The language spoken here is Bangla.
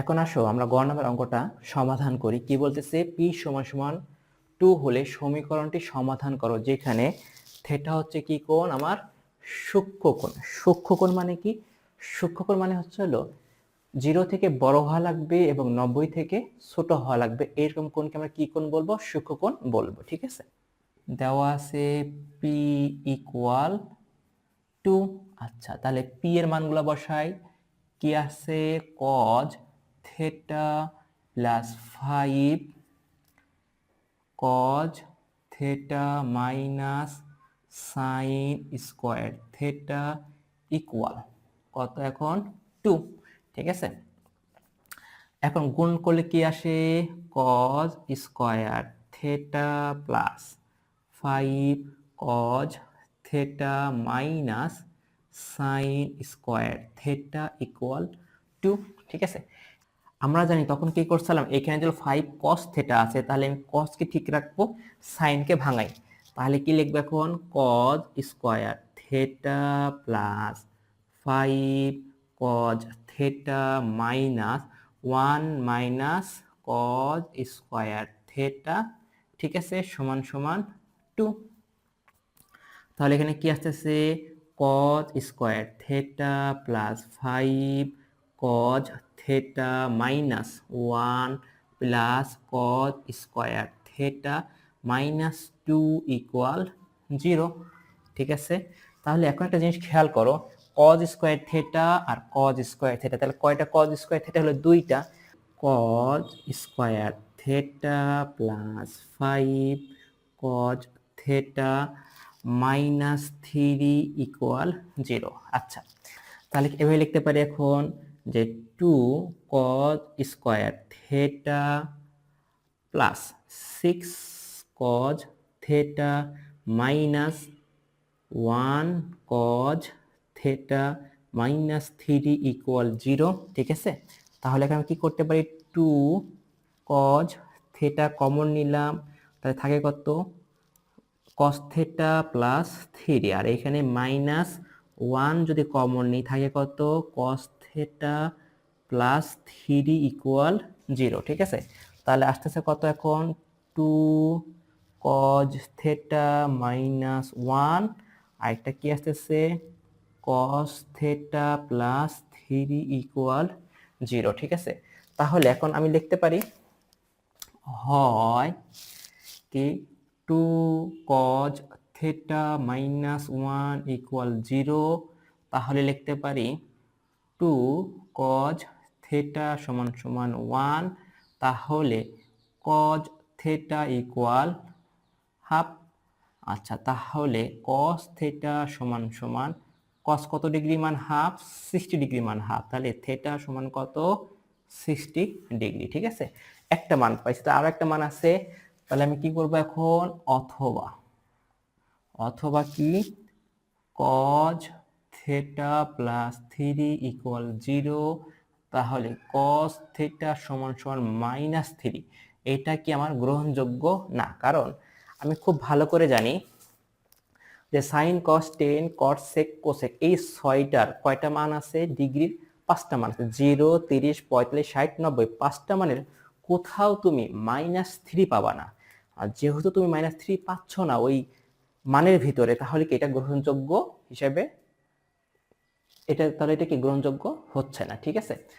এখন আসো আমরা গ নাম্বার অঙ্কটা সমাধান করি। কি বলতেছে, পি সমান সমান 2 হলে সমীকরণটি সমাধান করো যেখানে থেটা হচ্ছে কি কোণ, আমার সূক্ষ্মকোণ। সূক্ষ্মকোণ মানে কি? সূক্ষ্মকোণ মানে হচ্ছে হলো 0 থেকে বড় হওয়া লাগবে এবং 90 থেকে ছোট হওয়া লাগবে, এরকম কোণকে আমরা কি কোণ বলবো? সূক্ষ্মকোণ বলবো। ঠিক আছে, দেওয়া আছে পি ইকুয়াল 2। আচ্ছা, তাহলে পি এর মানগুলো বসাই। কি আছে? cos theta plus 5 cos theta minus sine square theta equal কত? এখন 2। ঠিক আছে, এখন গুণ করলে কি আসে? cos square theta plus 5 cos theta minus sine square theta equal 2। ঠিক আছে, আমরা জানি তখন কি করছিলাম, এখানে যদি 5 cos থেটা আছে তাহলে আমি cos কে ঠিক রাখবো, sin কে ভাঙাই। তাহলে কি লিখবো এখন? cos square theta plus 5 cos theta minus 1 minus cos square theta, ঠিক আছে, সমান সমান 2। তাহলে এখানে কি আসতেছে? cos square theta plus 5 cos theta minus 1 plus cos square theta minus 2 equal 0। ঠিক আছে, তাহলে এখন একটা জিনিস খেয়াল করো, cos স্কোয়ার থেটা আর cos স্কোয়ার থেটা, তাহলে কয়টা cos স্কোয়ার থেটা? হলো দুইটা। cos square theta plus 5 cos theta minus 3 equal 0। আচ্ছা, তাহলে এভাবে লিখতে পারি এখন যে 2 cos square theta plus 6 cos theta minus 1 cos theta minus 3 equal 0। ঠিক আছে, তাহলে এখানে কি করতে পারি? 2 cos থেটা কমন নিলাম, তাহলে থাকে কত? cos থেটা প্লাস 3, আর এখানে মাইনাস 1 যদি কমন নিই থাকে কত? cos theta plus 3 equal 0। ঠিক আছে, তাহলে আসতেছে কত এখন? 2 cos থেটা মাইনাস 1, আর একটা কি আসতেছে? cos theta plus 3 equal 0। ঠিক আছে, তাহলে এখন আমি লিখতে পারি হয় কি 2 cos থেটা মাইনাস 1 ইকুয়াল 0, তাহলে লিখতে পারি 2 cos থেটা সমান সমান 1, তাহলে cos থেটা ইকুয়াল হাফ। আচ্ছা, তাহলে cos থেটা সমান সমান cos কত ডিগ্রি মান? হাফ। 60 ডিগ্রি মান হাফ, তাহলে থেটা সমান কত? 60 ডিগ্রি। ঠিক আছে, একটা মান পাইছি, তো আরো একটা মান আছে। তাহলে আমি কি করব এখন? অথবা অথবা কি cos থেটা প্লাস 3 ইকুয়াল 0, তাহলে cos থেটা সমান সমান মাইনাস 3। এটা কি আমার গ্রহণযোগ্য না? কারণ আমি খুব ভালো করে জানি যে sine cos tan cot sec cosec এই ছয়টার কয়টা মান আছে? ডিগ্রির 5টা মান আছে, 0 30 45 60 90, 5টা মানের কোথাও তুমি -3 পাবা না। আর যেহেতু তুমি -3 পাচ্ছ না ওই মানের ভিতরে, তাহলে কি এটা গ্রহণযোগ্য হিসেবে? এটা তাহলে এটা কি গ্রহণযোগ্য হচ্ছে না। ঠিক আছে,